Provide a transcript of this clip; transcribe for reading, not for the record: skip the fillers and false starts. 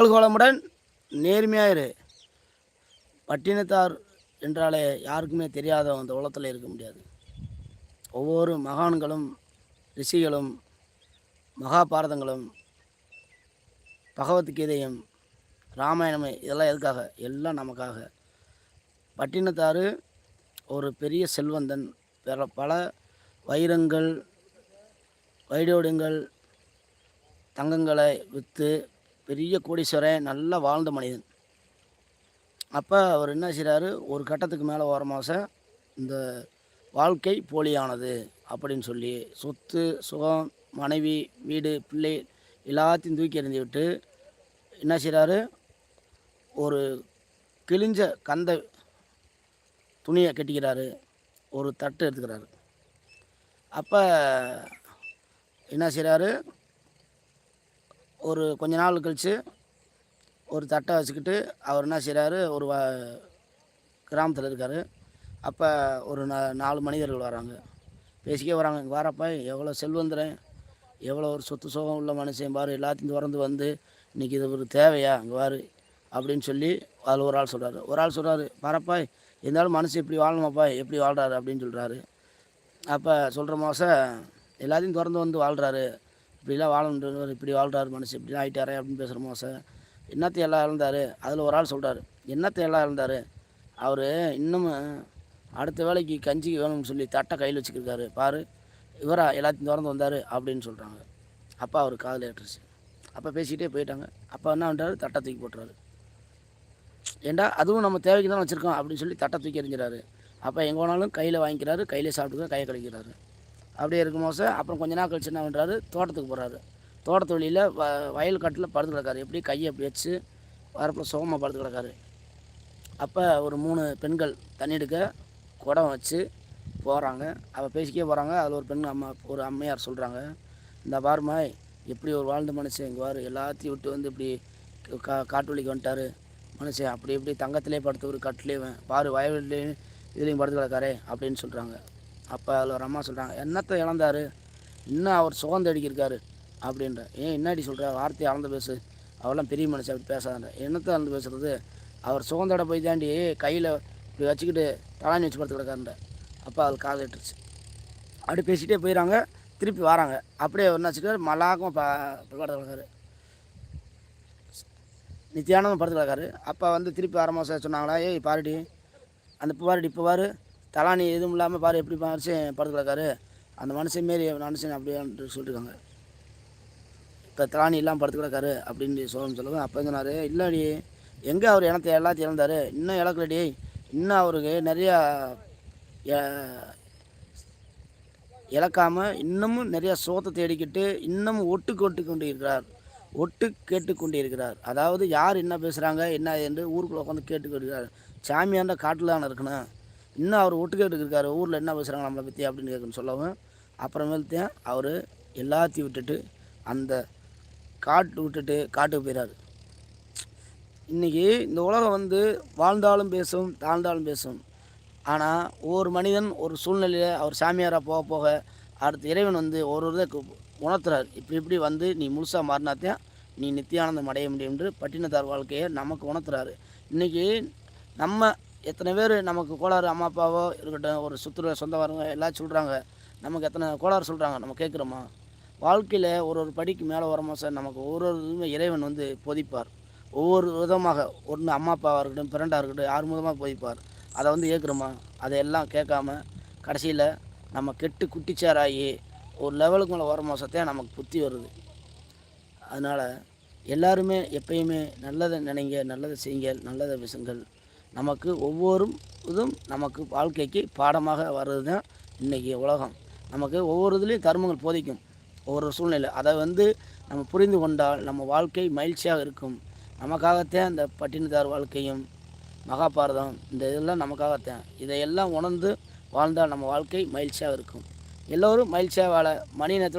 வாழ்க நேர்மையாக இரு. பட்டினத்தார் என்றாலே யாருக்குமே தெரியாத அந்த உலகத்தில் இருக்க முடியாது. ஒவ்வொரு மகான்களும், ரிஷிகளும், மகாபாரதங்களும், பகவத்கீதையும், ராமாயணமும் இதெல்லாம் எதுக்காக? எல்லாம் நமக்காக. பட்டினத்தார் ஒரு பெரிய செல்வந்தன். பல வைரங்கள், வைடூரியங்கள், தங்கங்களை விற்று பெரிய கோடீஸ்வரன், நல்லா வாழ்ந்த மனிதன். அப்போ அவர் என்ன செய்கிறாரு, ஒரு கட்டத்துக்கு மேலே வர மாதம் இந்த வாழ்க்கை போலியானது அப்படின்னு சொல்லி சொத்து, சுகம், மனைவி, வீடு, பிள்ளை எல்லாத்தையும் தூக்கி எறிந்து விட்டு என்ன செய்கிறாரு, ஒரு கிழிஞ்ச கந்த துணியை கட்டிக்கிறாரு, ஒரு தட்டு எடுத்துக்கிறாரு. அப்போ என்ன செய்கிறாரு, ஒரு கொஞ்ச நாள் கழித்து ஒரு தட்டை வச்சுக்கிட்டு அவர் என்ன செய்கிறாரு, ஒரு கிராமத்தில் இருக்கார். அப்போ ஒரு 4 மனிதர்கள் வராங்க, பேசிக்கே வராங்க. இங்கே வரப்பா, எவ்வளோ செல்வந்தரன், எவ்வளோ ஒரு சொத்து சுகம் உள்ள மனுஷன் பாரு, எல்லாத்தையும் திறந்து வந்து இன்றைக்கி இது ஒரு தேவையா, இங்கே வாரு அப்படின்னு சொல்லி அதில் ஒரு ஆள் சொல்கிறாரு. ஒரு ஆள் சொல்கிறாரு, வரப்பா இருந்தாலும் மனுஷன் இப்படி வாழணுமாப்பா, எப்படி வாழ்கிறாரு அப்படின்னு சொல்கிறாரு. அப்போ சொல்கிற மாதம் எல்லாத்தையும் திறந்து வந்து வாழ்கிறாரு, இப்படிலாம் வாழணுன்றவர், இப்படி வாழ்கிறாரு மனுஷன், இப்படிலாம் ஆகிட்டாரே அப்படின்னு பேசுகிற மாதம் என்னத்தை எல்லாம் இழந்தார். அதில் ஒரு ஆள் சொல்கிறார், என்னத்தை எல்லாம் இழந்தார், அவர் இன்னமும் அடுத்த வேலைக்கு கஞ்சிக்கு வேணும்னு சொல்லி தட்டை கையில் வச்சுக்கிருக்காரு பாரு, இவரா எல்லாத்தையும் திறந்து வந்தார் அப்படின்னு சொல்கிறாங்க. அப்போ அவர் காதில் ஏற்றுச்சு. அப்போ பேசிக்கிட்டே போயிட்டாங்க. அப்போ என்ன பண்ணுறாரு, தட்டை தூக்கி போட்டுறாரு. ஏண்டா அதுவும் நம்ம தேவைக்கு தான் வச்சுருக்கோம் அப்படின்னு சொல்லி தட்டை தூக்கி எறிஞ்சிடாரு. அப்போ எங்கே வேணாலும் கையில் வாங்கிக்கிறாரு, கையிலே சாப்பிட்டுக்க, கையை கழிக்கிறாரு. அப்படியே இருக்கும் போது அப்புறம் கொஞ்ச நாள் கழிச்சு என்ன பண்ணுறாரு, தோட்டத்துக்கு போகிறாரு. தோட்டத்து வழியில் வயல் காட்டில் படுத்து கிடக்காரு. எப்படி கையை அப்படி வச்சு வரப்பில் சுகமாக படுத்து கிடக்காரு. அப்போ ஒரு 3 பெண்கள் தண்ணி எடுக்க குடம் வச்சு போகிறாங்க. அவள் பேசிக்கே போகிறாங்க. அதில் ஒரு பெண் ஒரு அம்மையார் சொல்கிறாங்க, இந்த பாருமா எப்படி ஒரு வாழ்ந்த மனுஷன், இங்கே வாரு எல்லாத்தையும் விட்டு வந்து இப்படி காட்டு வழிக்கு வந்துட்டார் மனுஷன், அப்படி இப்படி தங்கத்திலே படுத்து ஒரு கட்டிலேயும் பாரு, வயல்லையும் இதுலேயும் படுத்து கிடக்காரே அப்படின்னு சொல்கிறாங்க. அப்போ அதில் ஒரு அம்மா சொல்கிறாங்க, என்னத்தை இழந்தார், இன்னும் அவர் சுகம் தேடிக்கிருக்காரு அப்படின்ற. ஏன் என்னாடி சொல்கிற, வார்த்தையை அளந்து பேசு, அவெல்லாம் பெரிய மனுஷன் அப்படி பேசாத, என்னத்தை அளந்து பேசுகிறது, அவர் சுகந்தோட போய் தாண்டி கையில் இப்படி வச்சுக்கிட்டு தலாணி வச்சு படுத்து கிடக்காருன்ற. அப்போ அது கால் ஏற்றுச்சு. அப்படி பேசிகிட்டே போயிடறாங்க. திருப்பி வராங்க. அப்படியே என்ன வச்சுக்காரு, மலாக்கும் படுத்து கிடக்காரு, நித்தியானதும் படுத்து கிடக்காரு. அப்போ வந்து திருப்பி வர மாதம் சொன்னாங்களா, ஏய் பாருடி, அந்த இப்போ பாரு தலாணி எதுவும் இல்லாமல் பாரு எப்படி மனுஷன் படுத்து கிடக்காரு, அந்த மனுஷன் மாரி மனுஷன் அப்படின்ட்டு சொல்லிட்டுருக்காங்க. இப்போ தலாணி இல்லாமல் படுத்து கிடக்காரு அப்படின்னு சொல்லுவேன். அப்போ சொன்னார், இல்லடி எங்கே அவர் இனத்தை எல்லாத்தையும் இழந்தார், இன்னும் இழக்கலடி, இன்னும் அவருக்கு நிறையா இழக்காமல் இன்னமும் நிறையா சோத்தை தேடிக்கிட்டு இன்னமும் ஒட்டு கொண்டு இருக்கிறார். அதாவது யார் என்ன பேசுகிறாங்க என்ன என்று ஊருக்குள்ளே உட்காந்து கேட்டுக்கிட்டு சாமியாண்ட காட்டில் தானே இருக்கணும், இன்னும் அவர் ஒட்டு கேட்டுக்கிருக்காரு, ஊரில் என்ன பேசுகிறாங்க நம்மளை பற்றி அப்படின்னு கேட்குன்னு சொல்லவும், அப்புறமேல்தான் அவர் எல்லாத்தையும் விட்டுட்டு அந்த காட்டுக்கு போயிடாரு. இன்றைக்கி இந்த உலகம் வந்து வாழ்ந்தாலும் பேசும், தாழ்ந்தாலும் பேசும். ஆனால் ஒவ்வொரு மனிதன் ஒரு சூழ்நிலையில் அவர் சாமியாராக போக போக அடுத்த இறைவன் வந்து ஒரு இதை உணர்த்துறார், இப்படி வந்து நீ முழுசாக மாறினாத்தான் நீ நித்தியானந்தம் அடைய முடியும் என்று பட்டினத்தார் வாழ்க்கையை நமக்கு உணர்த்துறாரு. இன்றைக்கி நம்ம எத்தனை பேர் நமக்கு கோளாறு, அம்மா அப்பாவோ இருக்கட்டும், ஒரு சொந்தக்காரங்க எல்லாம் சொல்கிறாங்க, நமக்கு எத்தனை கோளாறு சொல்கிறாங்க, நம்ம கேட்குறோமா? வாழ்க்கையில் ஒரு படிக்கு மேலே வரமா சார், நமக்கு இதுவுமே இறைவன் வந்து பொதிப்பார். ஒவ்வொரு விதமாக, ஒன்று அம்மா அப்பாவாக இருக்கட்டும், ஃப்ரெண்டாக இருக்கட்டும், யார் மூலமாக பொதிப்பார். அதை வந்து ஏற்கிறோமா? அதையெல்லாம் கேட்காம கடைசியில் நம்ம கெட்டு குட்டிச்சாராகி ஒரு லெவலுக்கு மேலே வர மாதத்தையும் நமக்கு புத்தி வருது. அதனால் எல்லாருமே எப்பயுமே நல்லதை நினைங்க, நல்லதை செய்யுங்க, நல்லதை விசுங்கள். நமக்கு ஒவ்வொரு இதுவும் நமக்கு வாழ்க்கைக்கு பாடமாக வர்றது தான் இன்றைக்கி உலகம். நமக்கு ஒவ்வொரு இதுலேயும் தர்மங்கள் போதிக்கும், ஒவ்வொரு சூழ்நிலை. அதை வந்து நம்ம புரிந்து கொண்டால் நம்ம வாழ்க்கை மகிழ்ச்சியாக இருக்கும். நமக்காகத்தான் இந்த பட்டினத்தார் வாழ்க்கையும் மகாபாரதம், இந்த இதெல்லாம் நமக்காகத்தான். இதையெல்லாம் உணர்ந்து வாழ்ந்தால் நம்ம வாழ்க்கை மகிழ்ச்சியாக இருக்கும். எல்லோரும் மகிழ்ச்சியாக வாழ மணி நேரத்தில்